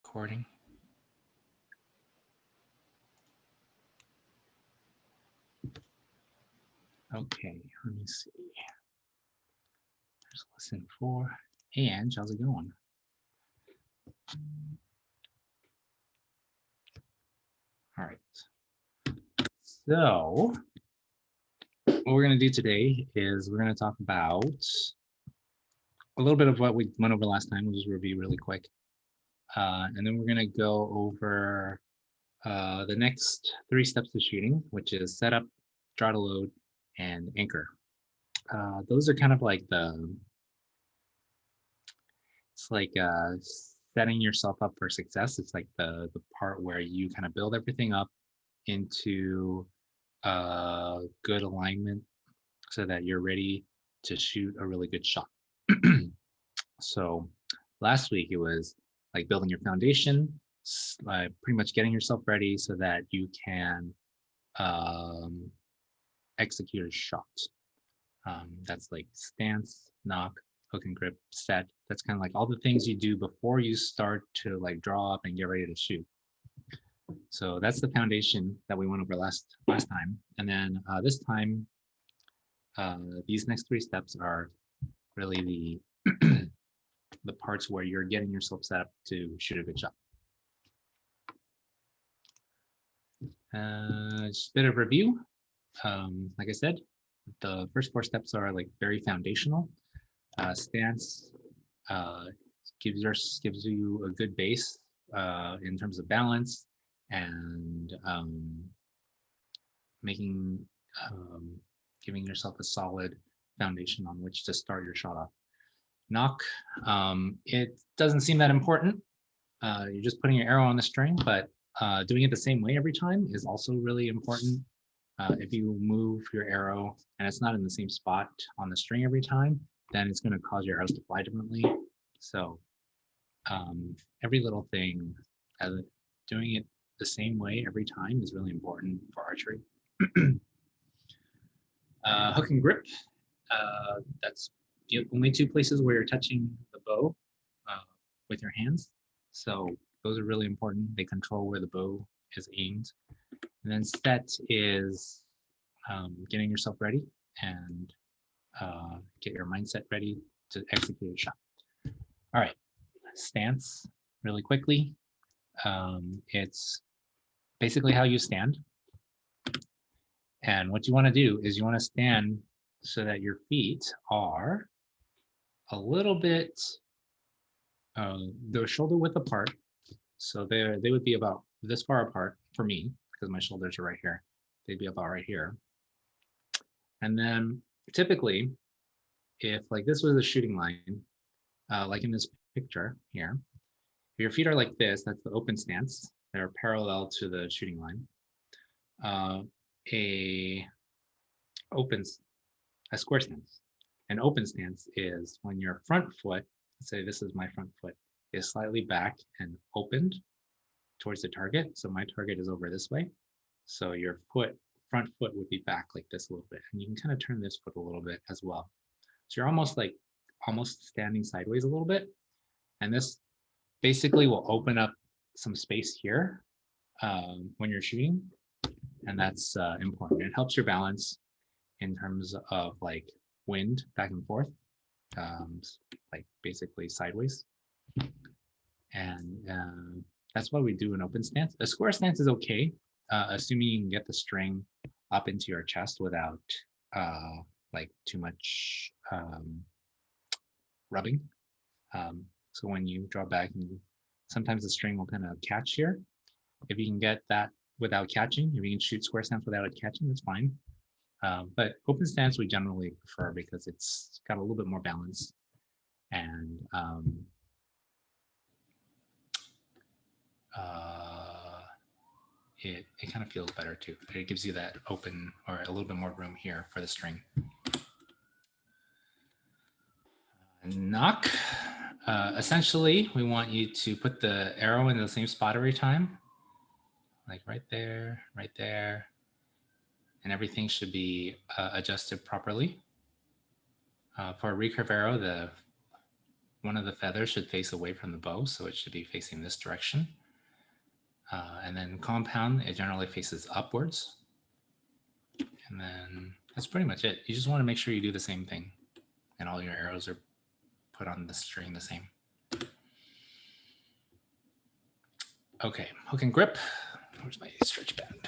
recording. Okay, let me see. There's lesson 4. Hey, Ange, how's it going? All right. So what we're going to do today is we're going to talk about a little bit of what we went over last time. We'll just review really quick. And then we're going to go over the next 3 steps to shooting, which is setup, draw to load, and anchor. Those are kind of like it's like setting yourself up for success. It's like the part where you kind of build everything up into good alignment so that you're ready to shoot a really good shot. So last week it was like building your foundation, pretty much getting yourself ready so that you can execute a shot. That's like stance, knock, hook and grip, set. That's kind of like all the things you do before you start to like draw up and get ready to shoot. So that's the foundation that we went over last time. And then this time, these next 3 steps are really the parts where you're getting yourself set up to shoot a good shot. Just a bit of review. Like I said, the first 4 steps are like very foundational. Stance gives you a good base in terms of balance and giving yourself a solid foundation on which to start your shot off. Knock, it doesn't seem that important. You're just putting your arrow on the string, but doing it the same way every time is also really important. If you move your arrow and it's not in the same spot on the string every time, then it's going to cause your arrows to fly differently. So every little thing, doing it the same way every time is really important for archery. Hook and grip, that's the only 2 places where you're touching the bow with your hands. So those are really important. They control where the bow is aimed. And then set is getting yourself ready and get your mindset ready to execute a shot. All right, stance, really quickly. It's basically how you stand. And what you want to do is you want to stand so that your feet are a little bit, they're shoulder width apart. So they would be about this far apart for me because my shoulders are right here. They'd be about right here. And then typically, if like this was a shooting line, like in this picture here, if your feet are like this, that's the open stance. They're parallel to the shooting line. A square stance. An open stance is when your front foot, let's say this is my front foot, is slightly back and opened towards the target. So my target is over this way. So your front foot would be back like this a little bit. And you can kind of turn this foot a little bit as well. So you're almost standing sideways a little bit. And this basically will open up some space here when you're shooting. And that's important. It helps your balance in terms of like wind back and forth, like basically sideways. And that's why we do an open stance. A square stance is okay, assuming you can get the string up into your chest without like too much rubbing. So when you draw back, sometimes the string will kind of catch here. If you can get that without catching, if you can shoot square stance without it catching, that's fine. But open stance we generally prefer because it's got a little bit more balance and it kind of feels better too. It gives you that open or a little bit more room here for the string. Knock. Essentially, we want you to put the arrow in the same spot every time, like right there, and everything should be adjusted properly. For a recurve arrow, one of the feathers should face away from the bow, so it should be facing this direction. And then compound, it generally faces upwards. And then that's pretty much it. You just want to make sure you do the same thing and all your arrows are put on the string the same. Okay, hook and grip. Where's my stretch band?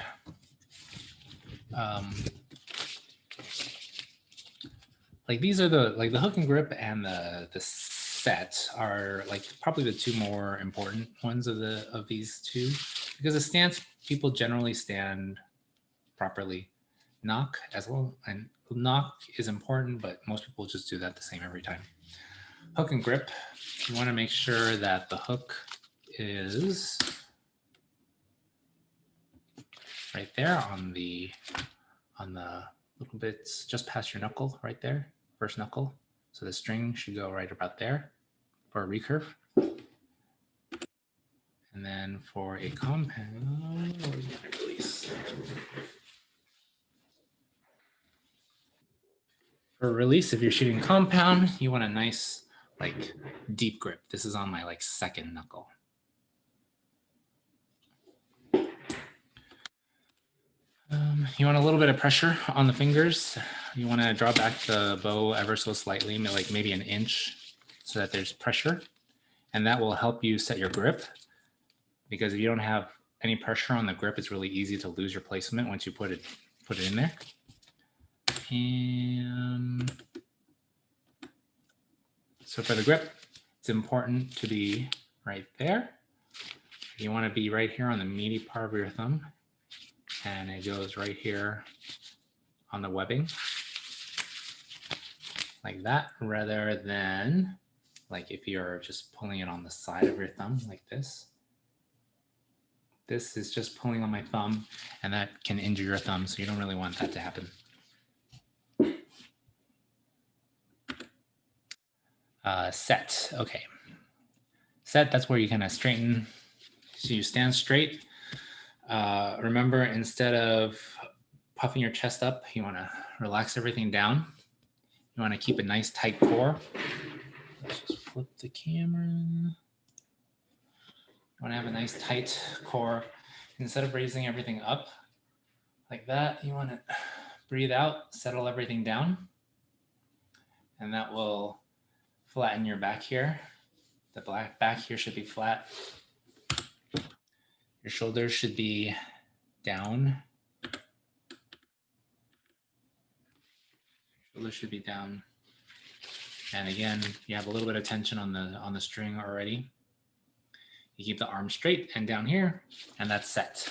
Like these are the hook and grip and the set are like probably the two more important ones of these two, because the stance, people generally stand properly. Knock as well, and knock is important, but most people just do that the same every time. Hook and grip, you want to make sure that the hook is right there on the little bits just past your knuckle right there, first knuckle. So the string should go right about there for a recurve. And then for a compound, where's my release? For release, if you're shooting compound, you want a nice like deep grip. This is on my like second knuckle. You want a little bit of pressure on the fingers. You want to draw back the bow ever so slightly, like maybe an inch, so that there's pressure. And that will help you set your grip, because if you don't have any pressure on the grip, it's really easy to lose your placement once you put it in there. And so for the grip, it's important to be right there. You want to be right here on the meaty part of your thumb, and it goes right here on the webbing like that, rather than like if you're just pulling it on the side of your thumb like this. This is just pulling on my thumb, and that can injure your thumb, so you don't really want that to happen. Set, okay. Set, that's where you kind of straighten, so you stand straight. Remember, instead of puffing your chest up, you want to relax everything down. You want to keep a nice tight core. Let's just flip the camera. You want to have a nice tight core. Instead of raising everything up like that, you want to breathe out, settle everything down, and that will flatten your back here. The back here should be flat. Your shoulders should be down. Shoulders should be down. And again, you have a little bit of tension on the string already. You keep the arm straight and down here, and that's set.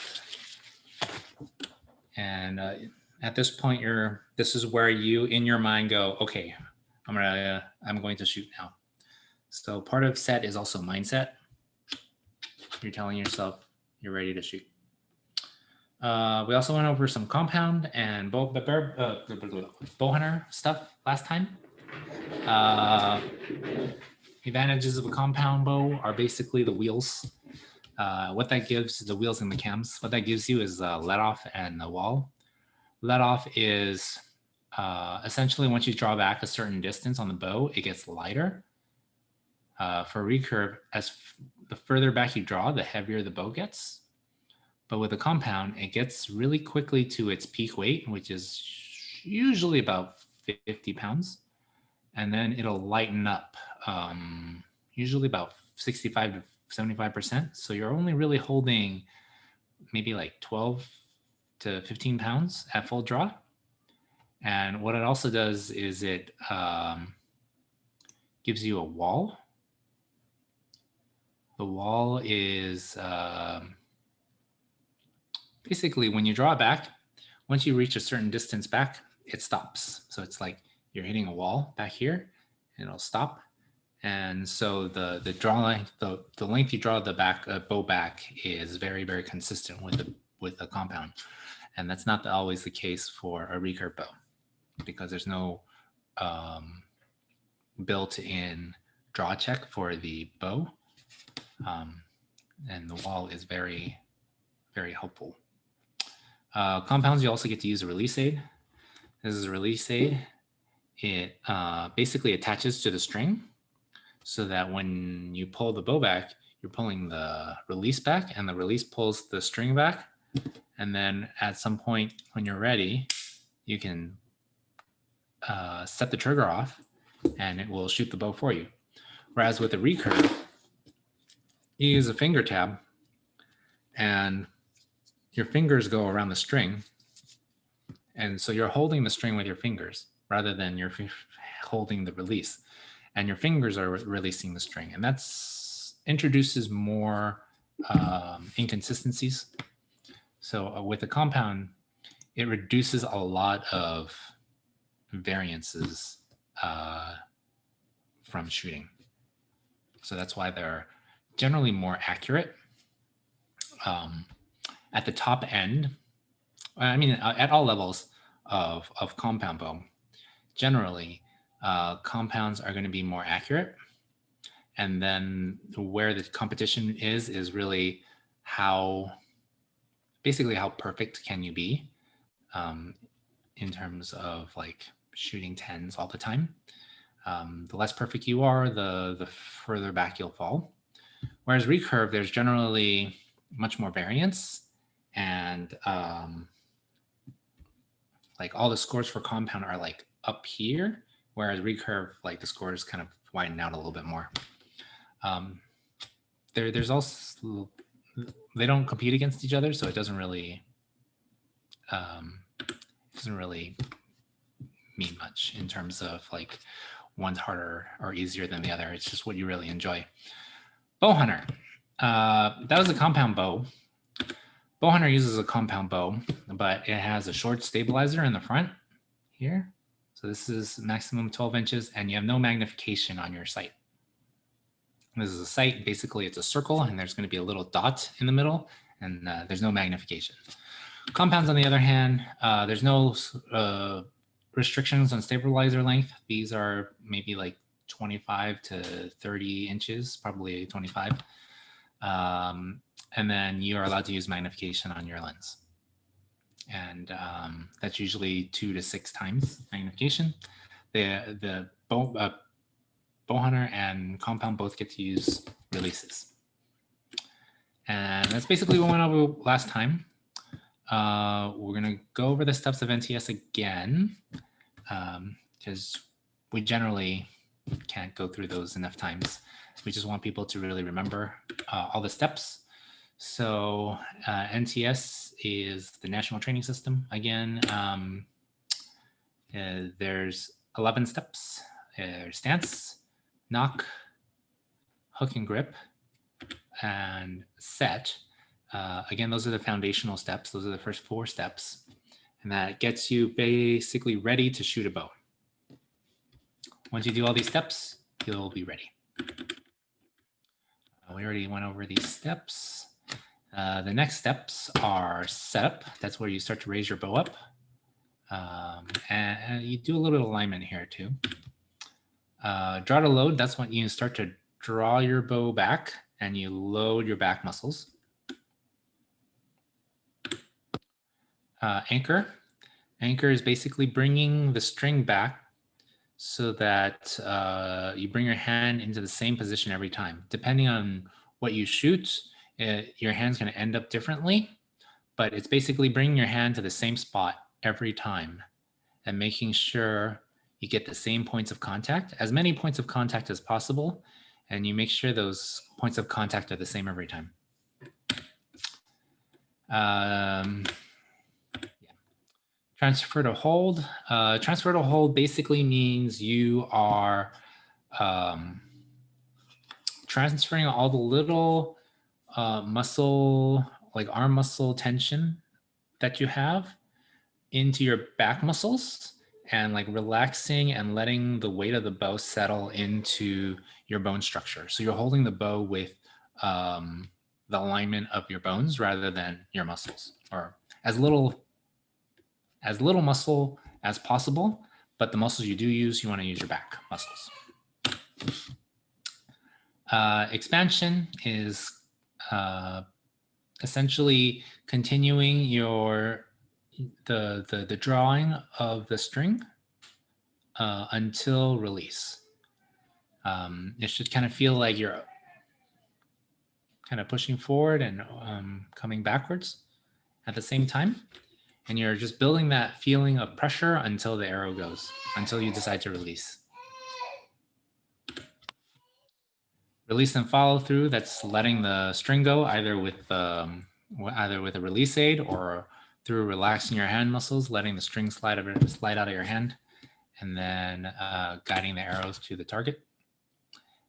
And at this point, this is where you in your mind go, okay, I'm going to shoot now. So part of set is also mindset. You're telling yourself you're ready to shoot. We also went over some compound and bow hunter stuff last time. Advantages of a compound bow are basically the wheels. What that gives, the wheels and the cams, what that gives you is let off and the wall. Let off is essentially once you draw back a certain distance on the bow, it gets lighter. For recurve, as the further back you draw, the heavier the bow gets. But with a compound, it gets really quickly to its peak weight, which is usually about 50 pounds. And then it'll lighten up, usually about 65 to 75%. So you're only really holding maybe like 12 to 15 pounds at full draw. And what it also does is it gives you a wall. The wall is basically when you draw back, once you reach a certain distance back, it stops. So it's like you're hitting a wall back here, and it'll stop. And so the draw length, the length you draw the bow back is very, very consistent with the compound. And that's not always the case for a recurve bow, because there's no built-in draw check for the bow. And the wall is very, very helpful. Compounds, you also get to use a release aid. This is a release aid. It basically attaches to the string. so that when you pull the bow back, you're pulling the release back, and the release pulls the string back. And then at some point when you're ready, you can set the trigger off and it will shoot the bow for you. Whereas with a recurve, you use a finger tab and your fingers go around the string. And so you're holding the string with your fingers rather than you're holding the release. And your fingers are releasing the string. And that's introduces more inconsistencies. So with a compound, it reduces a lot of variances from shooting. So that's why they're generally more accurate. At the top end, I mean, at all levels of compound bow, generally, compounds are going to be more accurate. And then where the competition is really basically how perfect can you be in terms of like shooting 10s all the time. The less perfect you are, the further back you'll fall. Whereas recurve, there's generally much more variance, and like all the scores for compound are like up here, whereas recurve, like the scores kind of widen out a little bit more. There's also, they don't compete against each other, so it doesn't really mean much in terms of like one's harder or easier than the other. It's just what you really enjoy. Bow hunter. That was a compound bow. Bow hunter uses a compound bow, but it has a short stabilizer in the front here. So this is maximum 12 inches, and you have no magnification on your sight. This is a sight. Basically, it's a circle, and there's going to be a little dot in the middle, and there's no magnification. Compounds, on the other hand, there's no restrictions on stabilizer length. These are maybe like 25 to 30 inches, probably 25. And then you are allowed to use magnification on your lens. And that's usually 2 to 6 times magnification. The bow hunter and compound both get to use releases. And that's basically what we went over last time. We're going to go over the steps of NTS again, because we generally can't go through those enough times. We just want people to really remember all the steps. So NTS is the National Training System. Again, there's 11 steps. There's stance, knock, hook and grip, and set. Again, those are the foundational steps. Those are the first 4 steps. And that gets you basically ready to shoot a bow. Once you do all these steps, you'll be ready. We already went over these steps. The next steps are setup. That's where you start to raise your bow up. And you do a little bit of alignment here too. Draw to load, that's when you start to draw your bow back and you load your back muscles. Anchor. Anchor is basically bringing the string back so that you bring your hand into the same position every time. Depending on what you shoot, your hand's going to end up differently, but it's basically bringing your hand to the same spot every time and making sure you get the same points of contact, as many points of contact as possible, and you make sure those points of contact are the same every time. Transfer to hold. Transfer to hold basically means you are transferring all the little muscle, like arm muscle tension that you have into your back muscles and like relaxing and letting the weight of the bow settle into your bone structure. So you're holding the bow with the alignment of your bones rather than your muscles, or as little muscle as possible, but the muscles you do use, you want to use your back muscles. Expansion is essentially continuing the drawing of the string until release. It should kind of feel like you're kind of pushing forward and coming backwards at the same time. And you're just building that feeling of pressure until the arrow goes, until you decide to release. Release and follow through, that's letting the string go either with a release aid or through relaxing your hand muscles, letting the string slide out of your hand, and then guiding the arrows to the target.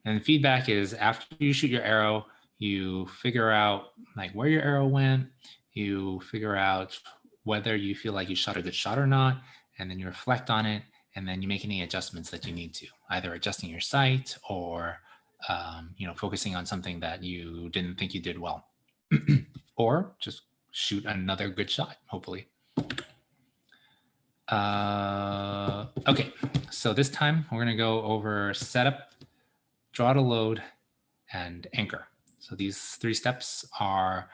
And the feedback is after you shoot your arrow, you figure out like where your arrow went, you figure out whether you feel like you shot a good shot or not, and then you reflect on it, and then you make any adjustments that you need to, either adjusting your sight or focusing on something that you didn't think you did well, or just shoot another good shot, hopefully. Okay, so this time we're gonna go over setup, draw to load, and anchor. So these 3 steps are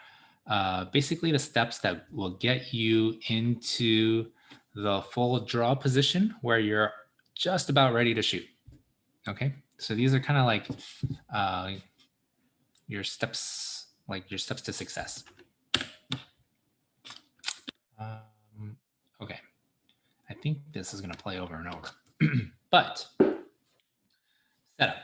basically the steps that will get you into the full draw position where you're just about ready to shoot. Okay, so these are kind of like your steps to success. Okay, I think this is going to play over and over, but setup.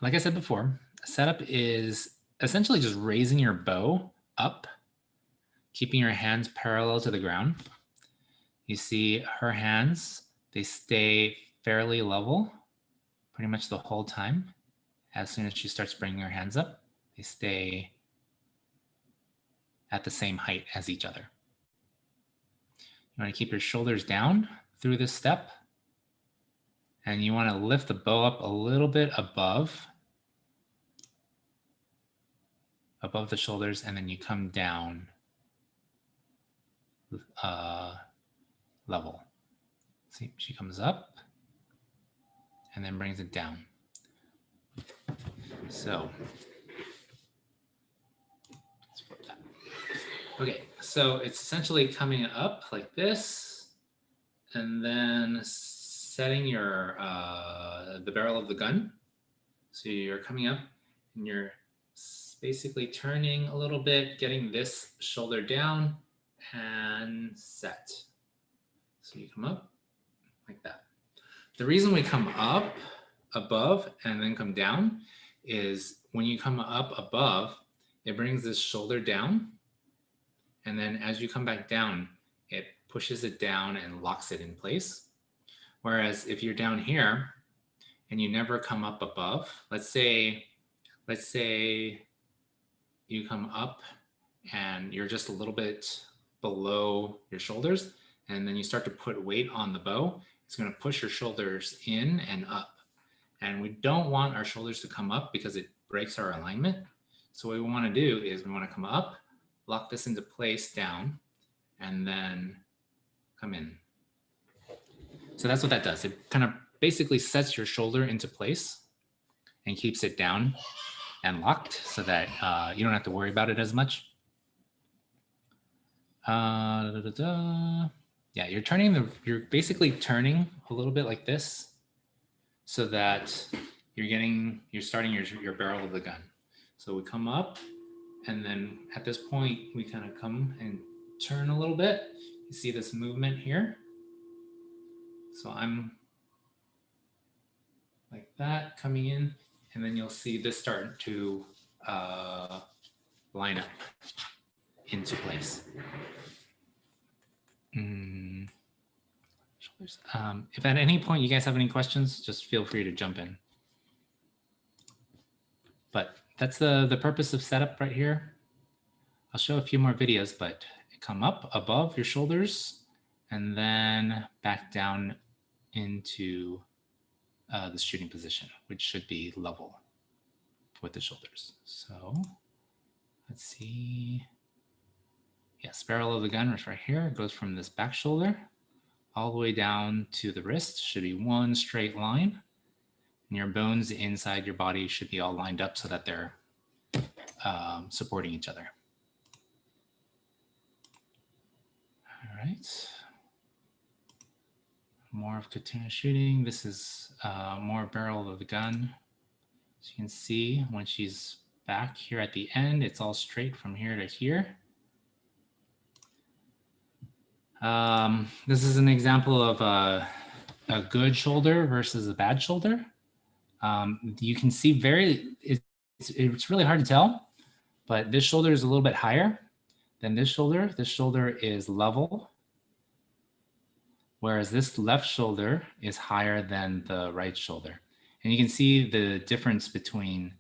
Like I said before, setup is essentially just raising your bow up, keeping your hands parallel to the ground. You see her hands, they stay fairly level pretty much the whole time. As soon as she starts bringing her hands up, they stay at the same height as each other. You want to keep your shoulders down through this step, and you want to lift the bow up a little bit above the shoulders, and then you come down level. See, she comes up and then brings it down. So, okay, so it's essentially coming up like this, and then setting your the barrel of the gun. So you're coming up, and you're basically turning a little bit, getting this shoulder down, and set. So you come up like that. The reason we come up above and then come down is when you come up above, it brings this shoulder down. And then as you come back down, it pushes it down and locks it in place. Whereas if you're down here and you never come up above, let's say you come up and you're just a little bit below your shoulders, and then you start to put weight on the bow, it's going to push your shoulders in and up. And we don't want our shoulders to come up because it breaks our alignment. So what we want to do is we want to come up, lock this into place down, and then come in. So that's what that does. It kind of basically sets your shoulder into place and keeps it down and locked so that you don't have to worry about it as much. Yeah, you're basically turning a little bit like this so that you're starting your barrel of the gun. So we come up, and then at this point we kind of come and turn a little bit. You see this movement here. So I'm like that coming in, and then you'll see this start to line up into place. If at any point you guys have any questions, just feel free to jump in. But that's the purpose of setup right here. I'll show a few more videos, but come up above your shoulders and then back down into the shooting position, which should be level with the shoulders. So let's see. Yes, barrel of the gun is right here. It goes from this back shoulder all the way down to the wrist. Should be one straight line. And your bones inside your body should be all lined up so that they're supporting each other. All right. more of Katana shooting. This is more barrel of the gun. So you can see when she's back here at the end, it's all straight from here to here. This is an example of a good shoulder versus a bad shoulder. You can see it's really hard to tell, but this shoulder is a little bit higher than this shoulder. This shoulder is level, whereas this left shoulder is higher than the right shoulder. And you can see the difference between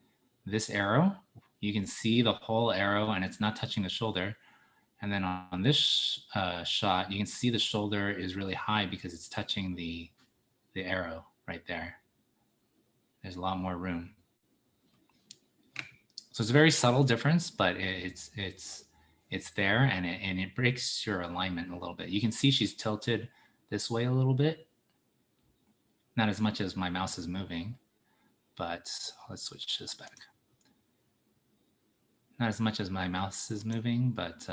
this arrow. You can see the whole arrow and it's not touching the shoulder. And then on this shot, you can see the shoulder is really high because it's touching the arrow right there. There's a lot more room. So it's a very subtle difference, but it's there, and it breaks your alignment a little bit. You can see she's tilted this way a little bit. Not as much as my mouse is moving, but let's switch this back. Not as much as my mouse is moving, but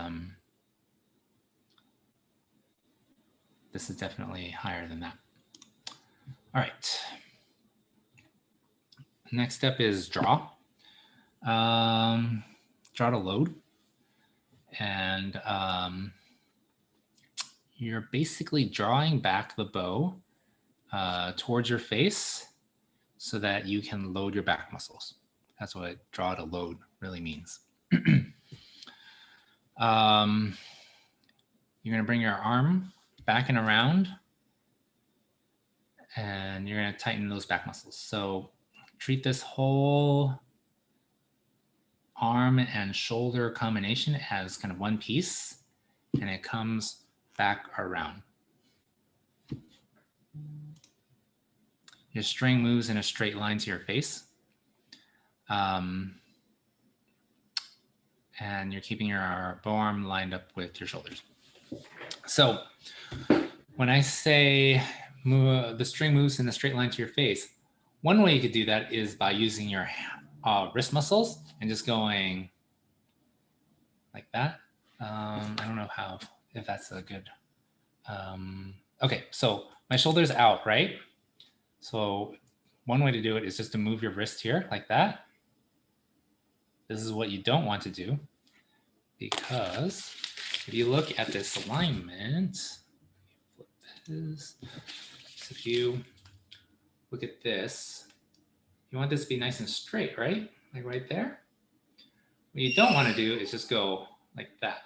this is definitely higher than that. All right. Next step is draw. Draw to load. And you're basically drawing back the bow towards your face so that you can load your back muscles. That's what draw to load really means. You're going to bring your arm back and around, and you're going to tighten those back muscles. So treat this whole arm and shoulder combination as kind of one piece, and it comes back around. Your string moves in a straight line to your face. And you're keeping your bow arm lined up with your shoulders. So when I say the string moves in a straight line to your face, one way you could do that is by using your wrist muscles and just going like that. I don't know if that's a good, okay, so my shoulder's out, right? So one way to do it is just to move your wrist here like that. This is what you don't want to do, because if you look at this alignment, flip this. So if you look at this, you want this to be nice and straight, right? Like right there. What you don't want to do is just go like that.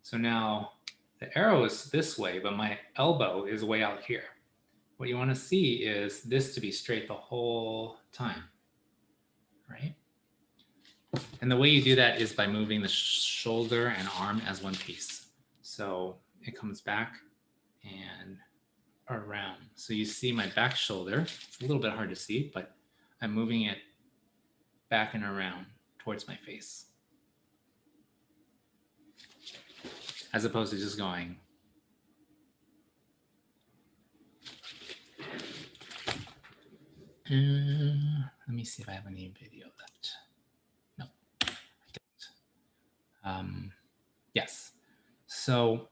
So now the arrow is this way, but my elbow is way out here. What you want to see is this to be straight the whole time, right? And the way you do that is by moving the shoulder and arm as one piece. So it comes back and around. So you see my back shoulder. It's a little bit hard to see, but I'm moving it back and around towards my face, as opposed to just going. Let me see if I have any video left. No, I don't. Yes. So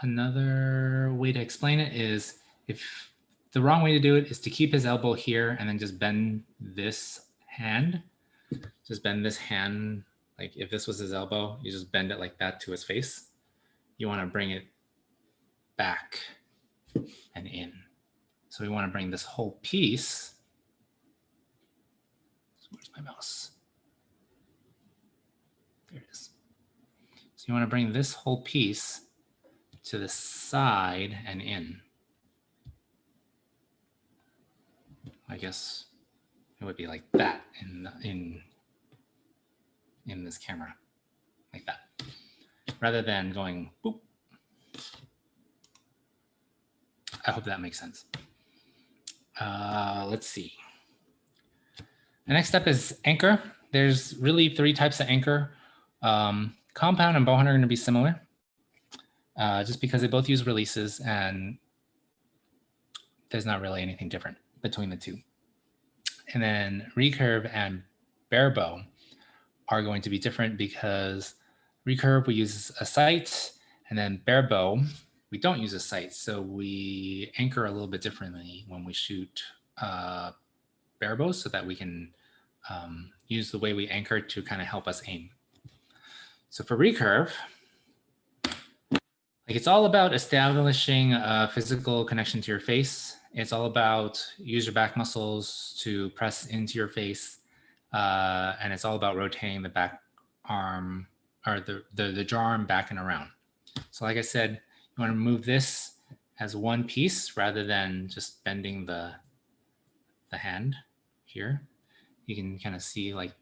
another way to explain it is, if the wrong way to do it is to keep his elbow here and then just bend this hand. Just bend this hand. Like if this was his elbow, you just bend it like that to his face. You want to bring it back and in. So we want to bring this whole piece. Where's my mouse? There it is. So you want to bring this whole piece to the side and in. I guess it would be like that in this camera, like that, rather than going boop. I hope that makes sense. Let's see. The next step is anchor. There's really 3 types of anchor. Compound and bowhunter are going to be similar, just because they both use releases and there's not really anything different between the two. And then recurve and bare bow are going to be different, because recurve we use a sight And then bare bow, we don't use a sight, so we anchor a little bit differently when we shoot bare bows, so that we can use the way we anchor to kind of help us aim. So for recurve, like it's all about establishing a physical connection to your face. It's all about use your back muscles to press into your face. And it's all about rotating the back arm or the jaw arm back and around. So like I said, you want to move this as one piece rather than just bending the hand here. You can kind of see like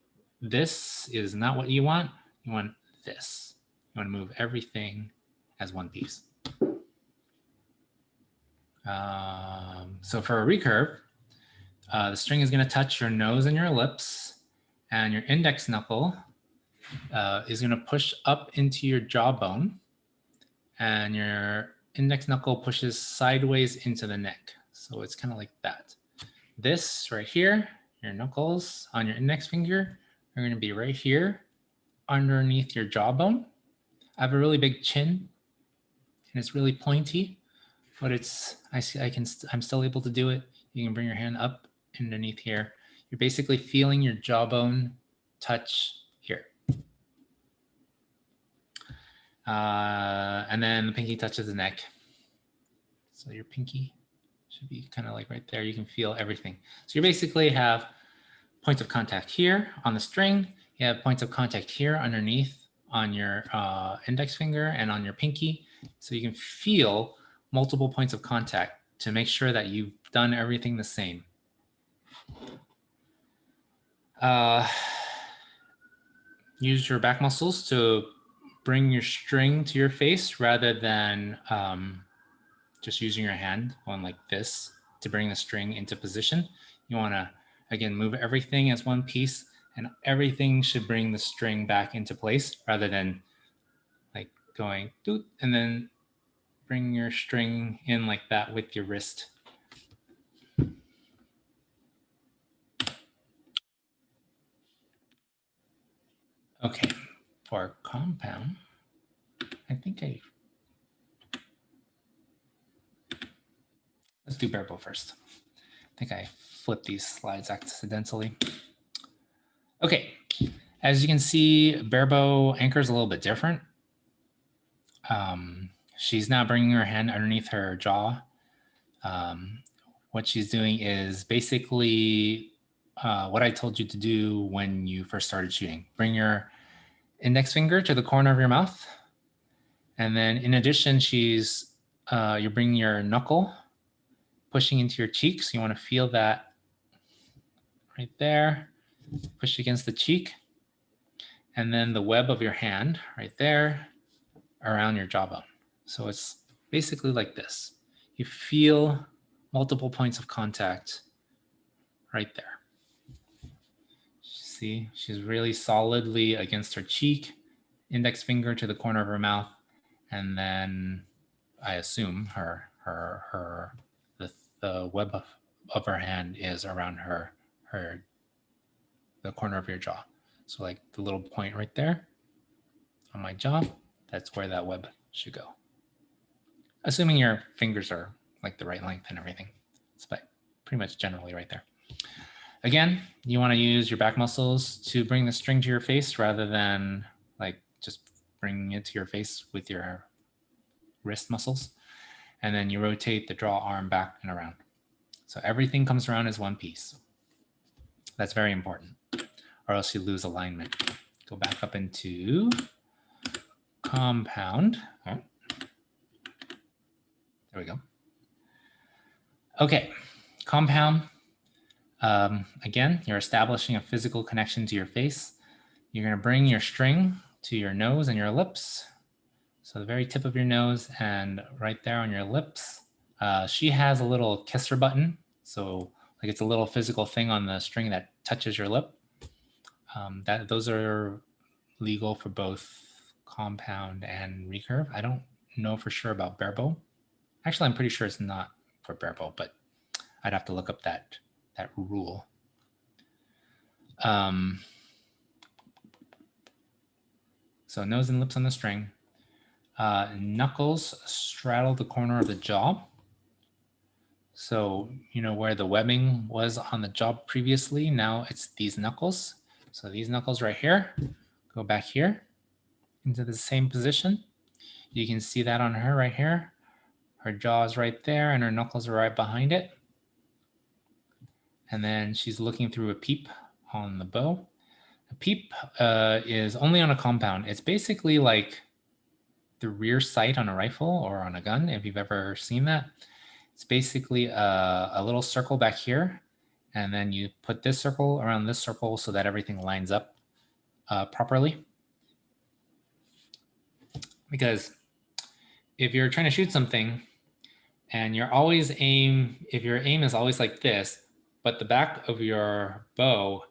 this is not what you want. You want this. You want to move everything as one piece. So for a recurve, the string is going to touch your nose and your lips, and your index knuckle is going to push up into your jawbone, and your index knuckle pushes sideways into the neck. So it's kind of like that. This right here, your knuckles on your index finger are going to be right here underneath your jawbone. I have a really big chin, and it's really pointy, but I'm still able to do it. You can bring your hand up underneath here. You're basically feeling your jawbone touch here. And then the pinky touches the neck. So your pinky should be kind of like right there. You can feel everything. So you basically have points of contact here on the string. You have points of contact here underneath on your index finger and on your pinky. So you can feel multiple points of contact to make sure that you've done everything the same. Use your back muscles to bring your string to your face rather than just using your hand on like this to bring the string into position. You want to, again, move everything as one piece, and everything should bring the string back into place rather than like going doot and then bring your string in like that with your wrist. Okay, for compound, I think let's do bare bow first. I think I flipped these slides accidentally. Okay, as you can see, bare bow anchors a little bit different. She's now bringing her hand underneath her jaw. What she's doing is basically what I told you to do when you first started shooting. Bring your index finger to the corner of your mouth. And then in addition, you're bringing your knuckle, pushing into your cheeks. You want to feel that right there, push against the cheek. And then the web of your hand right there around your jawbone. So it's basically like this. You feel multiple points of contact right there. See, she's really solidly against her cheek, index finger to the corner of her mouth, and then I assume the web of her hand is around the corner of your jaw. So like the little point right there on my jaw, that's where that web should go. Assuming your fingers are like the right length and everything. It's pretty much generally right there. Again, you want to use your back muscles to bring the string to your face rather than like just bringing it to your face with your wrist muscles. And then you rotate the draw arm back and around. So everything comes around as one piece. That's very important, or else you lose alignment. Go back up into compound. Oh. There we go. Okay, compound. Again, you're establishing a physical connection to your face. You're going to bring your string to your nose and your lips. So the very tip of your nose and right there on your lips. She has a little kisser button. So like it's a little physical thing on the string that touches your lip. Those are legal for both compound and recurve. I don't know for sure about bare bow. Actually, I'm pretty sure it's not for bare bow, but I'd have to look up that rule. So nose and lips on the string. Knuckles straddle the corner of the jaw. So, you know, where the webbing was on the jaw previously, now it's these knuckles. So these knuckles right here, go back here into the same position. You can see that on her right here. Her jaw is right there and her knuckles are right behind it. And then she's looking through a peep on the bow. A peep is only on a compound. It's basically like the rear sight on a rifle or on a gun, if you've ever seen that. It's basically a little circle back here, and then you put this circle around this circle so that everything lines up properly. Because if you're trying to shoot something and you're always if your aim is always like this, but the back of your bow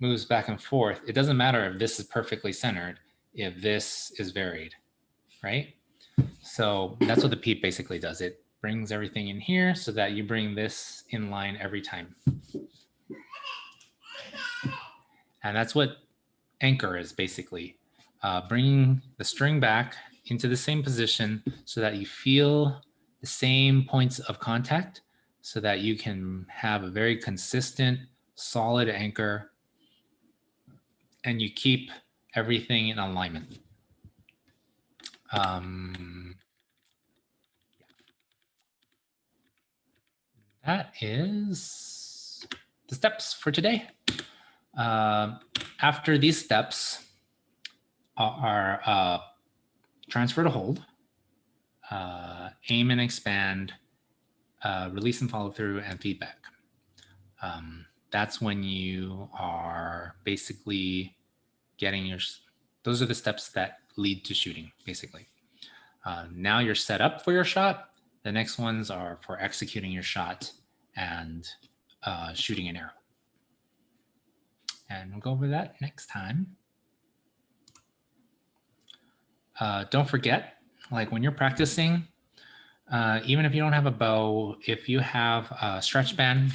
moves back and forth, it doesn't matter if this is perfectly centered, if this is varied, right? So that's what the peep basically does. It brings everything in here so that you bring this in line every time. And that's what anchor is basically, bringing the string back into the same position so that you feel the same points of contact so that you can have a very consistent, solid anchor and you keep everything in alignment. That is the steps for today. After these steps are transfer to hold, aim and expand, release and follow through, and feedback. That's when you are basically getting those are the steps that lead to shooting, basically. Now you're set up for your shot. The next ones are for executing your shot and shooting an arrow. And we'll go over that next time. Don't forget, like when you're practicing, even if you don't have a bow, if you have a stretch band,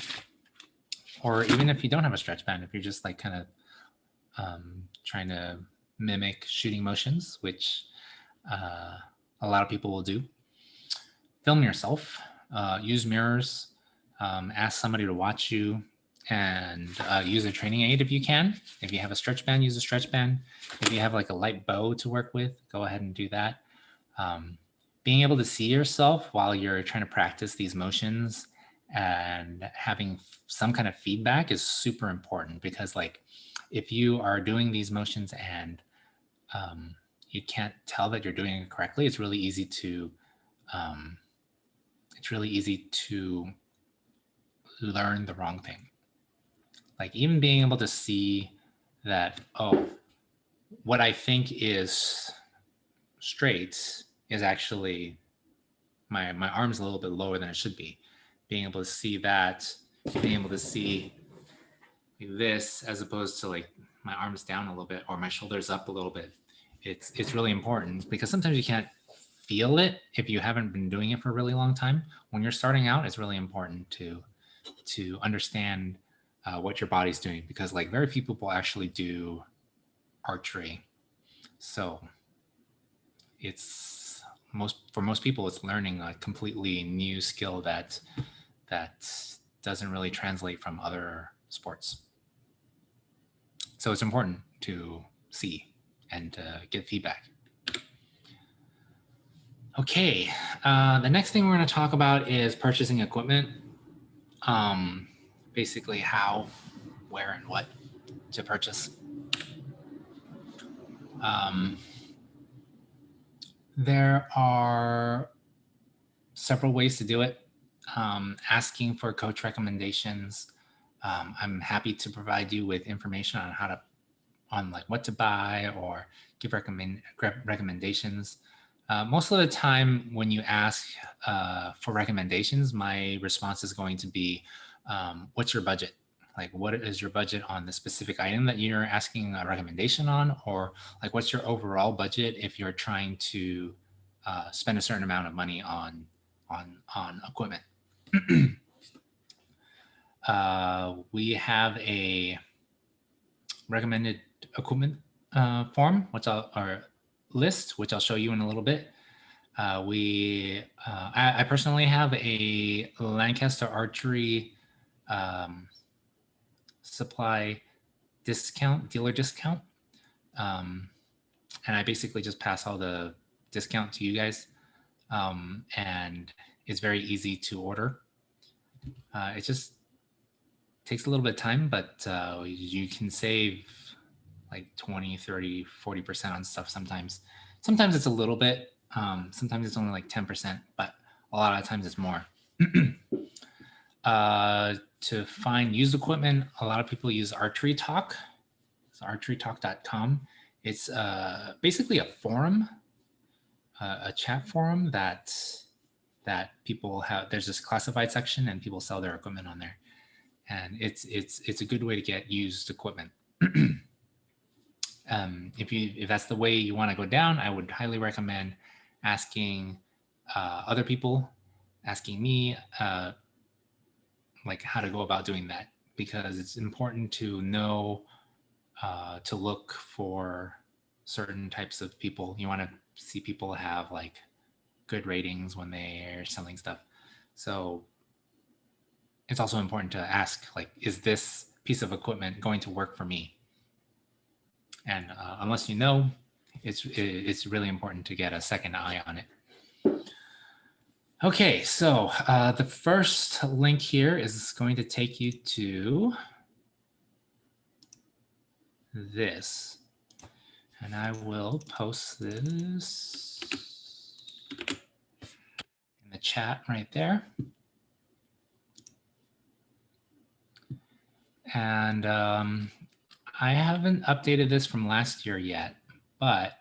or even if you don't have a stretch band, if you're just like kind of trying to mimic shooting motions, which a lot of people will do, film yourself, use mirrors, ask somebody to watch you, and use a training aid if you can. If you have a stretch band, use a stretch band. If you have like a light bow to work with, go ahead and do that. Being able to see yourself while you're trying to practice these motions and having some kind of feedback is super important, because like if you are doing these motions and you can't tell that you're doing it correctly, it's really easy to learn the wrong thing. Like even being able to see that, oh, what I think is straight is actually my arm's a little bit lower than it should be. Being able to see that, being able to see this as opposed to like my arms down a little bit or my shoulders up a little bit. It's really important, because sometimes you can't feel it if you haven't been doing it for a really long time. When you're starting out, it's really important to understand what your body's doing, because like very few people actually do archery. So it's for most people, it's learning a completely new skill that doesn't really translate from other sports. So it's important to see and get feedback. Okay, the next thing we're going to talk about is purchasing equipment. Basically how, where, and what to purchase. There are several ways to do it. Asking for coach recommendations. I'm happy to provide you with information on like what to buy or give recommendations. Most of the time when you ask for recommendations, my response is going to be, what's your budget? Like, what is your budget on the specific item that you're asking a recommendation on? Or like, what's your overall budget if you're trying to spend a certain amount of money on equipment? We have a recommended equipment form, or list, which I'll show you in a little bit. I personally have a Lancaster Archery supply discount, dealer discount. And I basically just pass all the discount to you guys. And it's very easy to order. It just takes a little bit of time, but you can save like 20, 30, 40% on stuff sometimes. Sometimes it's a little bit, sometimes it's only like 10%, but a lot of times it's more. To find used equipment, a lot of people use Archery Talk. So archerytalk.com. It's basically a forum, a chat forum that people have. There's this classified section and people sell their equipment on there. And it's a good way to get used equipment. If that's the way you want to go down, I would highly recommend asking other people, asking me, like how to go about doing that, because it's important to know to look for certain types of people. You want to see people have like good ratings when they're selling stuff. So it's also important to ask, like, is this piece of equipment going to work for me? And unless you know, it's really important to get a second eye on it. Okay, so the first link here is going to take you to this. And I will post this in the chat right there. And I haven't updated this from last year yet, but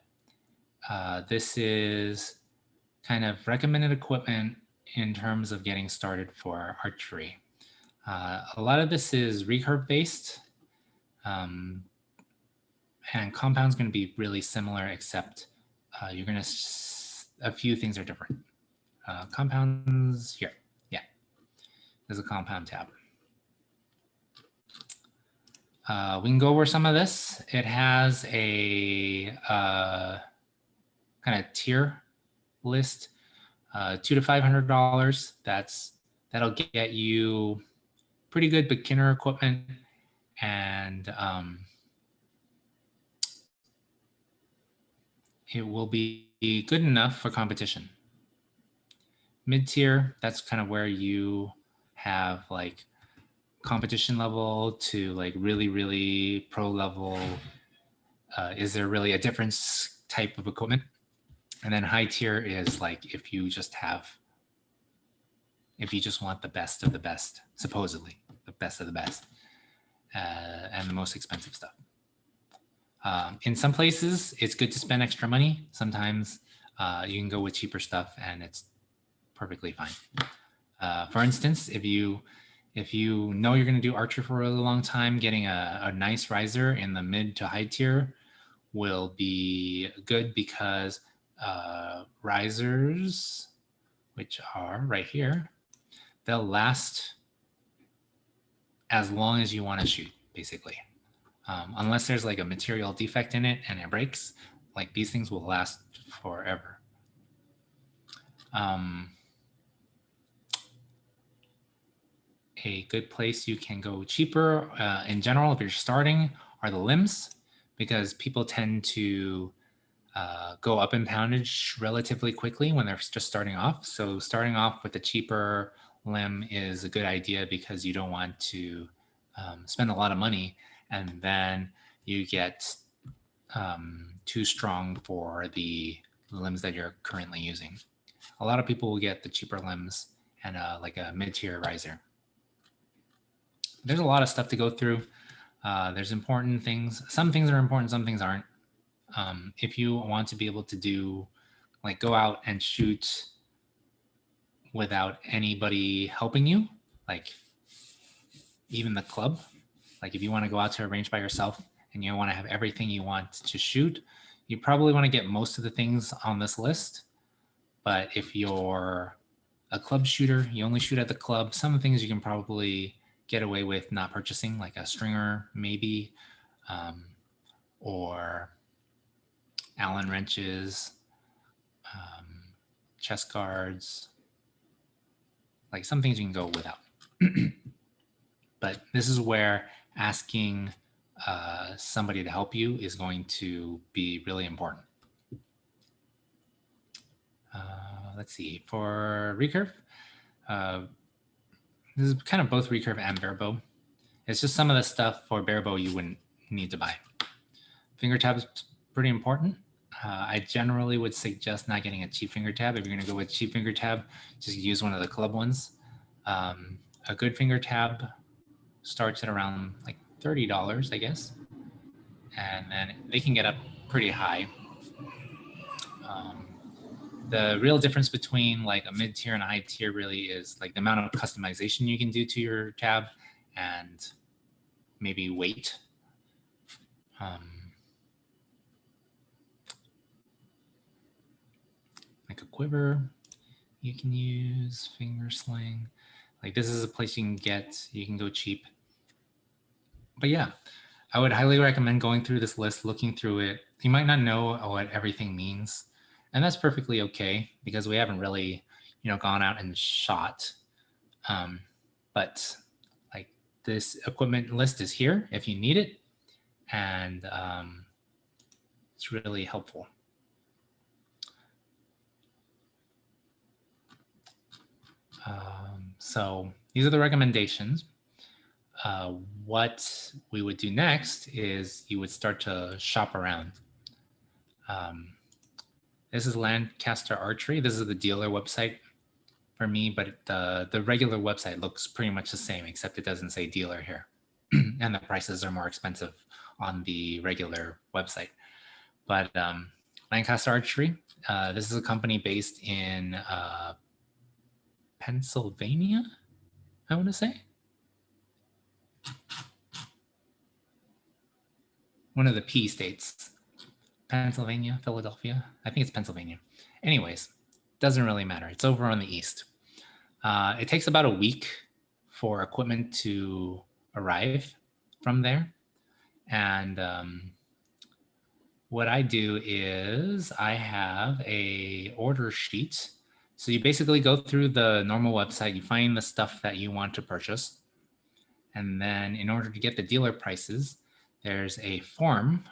this is kind of recommended equipment in terms of getting started for archery. A lot of this is recurve based, and compound's going to be really similar, except you're going to, a few things are different. Compounds here, yeah, there's a compound tab. We can go over some of this. It has a kind of tier list, $200 to $500. That'll get you pretty good beginner equipment, and it will be good enough for competition. Mid-tier, that's kind of where you have like competition level to like really, really pro level. Is there really a difference type of equipment? And then high tier is like if you just want the best of the best, supposedly the best of the best, and the most expensive stuff. In some places, it's good to spend extra money. Sometimes you can go with cheaper stuff and it's perfectly fine. For instance, if you know you're going to do archery for a really long time, getting a nice riser in the mid to high tier will be good, because risers, which are right here, they'll last as long as you want to shoot, basically. Unless there's like a material defect in it and it breaks, like these things will last forever. A good place you can go cheaper in general if you're starting are the limbs, because people tend to go up in poundage relatively quickly when they're just starting off. So starting off with a cheaper limb is a good idea, because you don't want to spend a lot of money and then you get too strong for the limbs that you're currently using. A lot of people will get the cheaper limbs and like a mid-tier riser. There's a lot of stuff to go through. There's important things. Some things are important, some things aren't. If you want to be able to do, like, go out and shoot without anybody helping you, like even the club, like if you want to go out to a range by yourself and you want to have everything you want to shoot, you probably want to get most of the things on this list. But if you're a club shooter, you only shoot at the club, some things you can probably get away with not purchasing, like a stringer maybe, or Allen wrenches, chest guards, like some things you can go without. But this is where asking somebody to help you is going to be really important. Let's see, for recurve, this is kind of both recurve and barebow. It's just some of the stuff for barebow you wouldn't need to buy. Finger tab is pretty important. I generally would suggest not getting a cheap finger tab. If you're going to go with cheap finger tab, just use one of the club ones. A good finger tab starts at around like $30, I guess. And then they can get up pretty high. The real difference between like a mid tier and a high tier really is like the amount of customization you can do to your tab and maybe weight. Like a quiver you can use, finger sling. Like this is a place you can go cheap. But yeah, I would highly recommend going through this list, looking through it. You might not know what everything means, and that's perfectly okay because we haven't really, gone out and shot. But like this equipment list is here if you need it, and it's really helpful. So these are the recommendations. What we would do next is you would start to shop around. This is Lancaster Archery. This is the dealer website for me, but the regular website looks pretty much the same, except it doesn't say dealer here. And the prices are more expensive on the regular website. But Lancaster Archery, this is a company based in Pennsylvania, I want to say. One of the P states, Pennsylvania, Philadelphia. I think it's Pennsylvania. Anyways, doesn't really matter. It's over on the east. It takes about a week for equipment to arrive from there. And what I do is I have a order sheet. So you basically go through the normal website, you find the stuff that you want to purchase. And then in order to get the dealer prices, there's a form.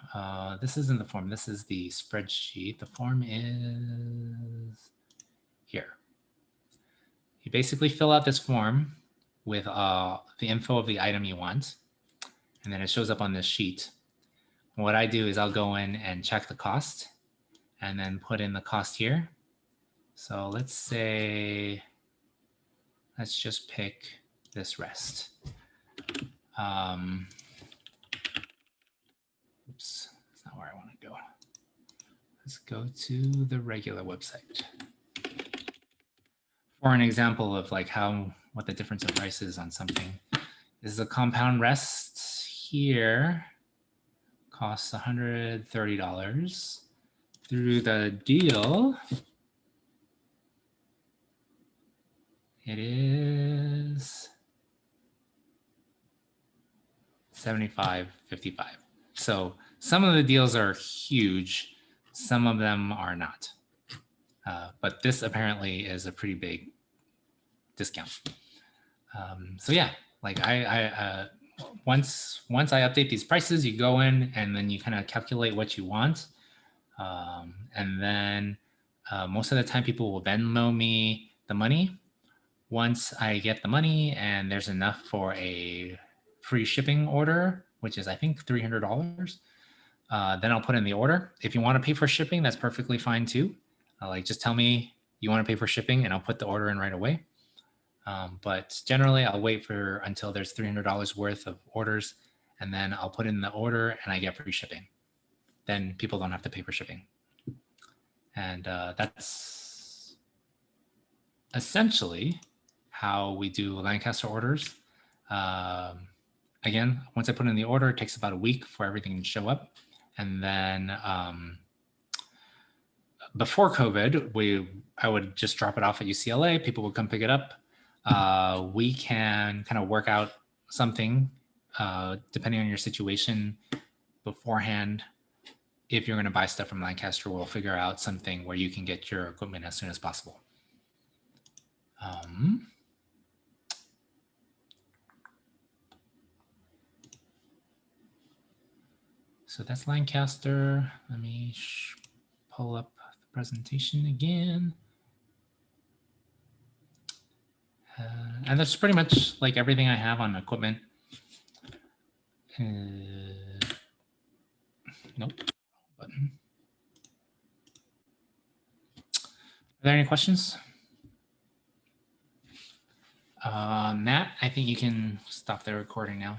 This isn't the form, this is the spreadsheet. The form is here. You basically fill out this form with the info of the item you want, and then it shows up on this sheet. What I do is I'll go in and check the cost and then put in the cost here. So let's say, let's just pick this rest. Oops, that's not where I want to go. Let's go to the regular website. For an example of like what the difference of price is on something. This is a compound rest here. Costs $130. Through the deal, it is $75.55. So some of the deals are huge, some of them are not. But this apparently is a pretty big discount. So yeah, like once I update these prices, you go in and then you kind of calculate what you want. And then most of the time people will Venmo me the money. Once I get the money and there's enough for a free shipping order, which is I think $300, then I'll put in the order. If you want to pay for shipping, that's perfectly fine too. Like just tell me you want to pay for shipping and I'll put the order in right away. But generally I'll wait until there's $300 worth of orders, and then I'll put in the order and I get free shipping. Then people don't have to pay for shipping. And that's essentially how we do Lancaster orders. Again, once I put in the order, it takes about a week for everything to show up. And then before COVID, I would just drop it off at UCLA. People would come pick it up. We can kind of work out something depending on your situation beforehand. if you're going to buy stuff from Lancaster, we'll figure out something where you can get your equipment as soon as possible. So that's Lancaster. Let me pull up the presentation again. And that's pretty much like everything I have on equipment. Nope. Button. Are there any questions? Matt, I think you can stop the recording now.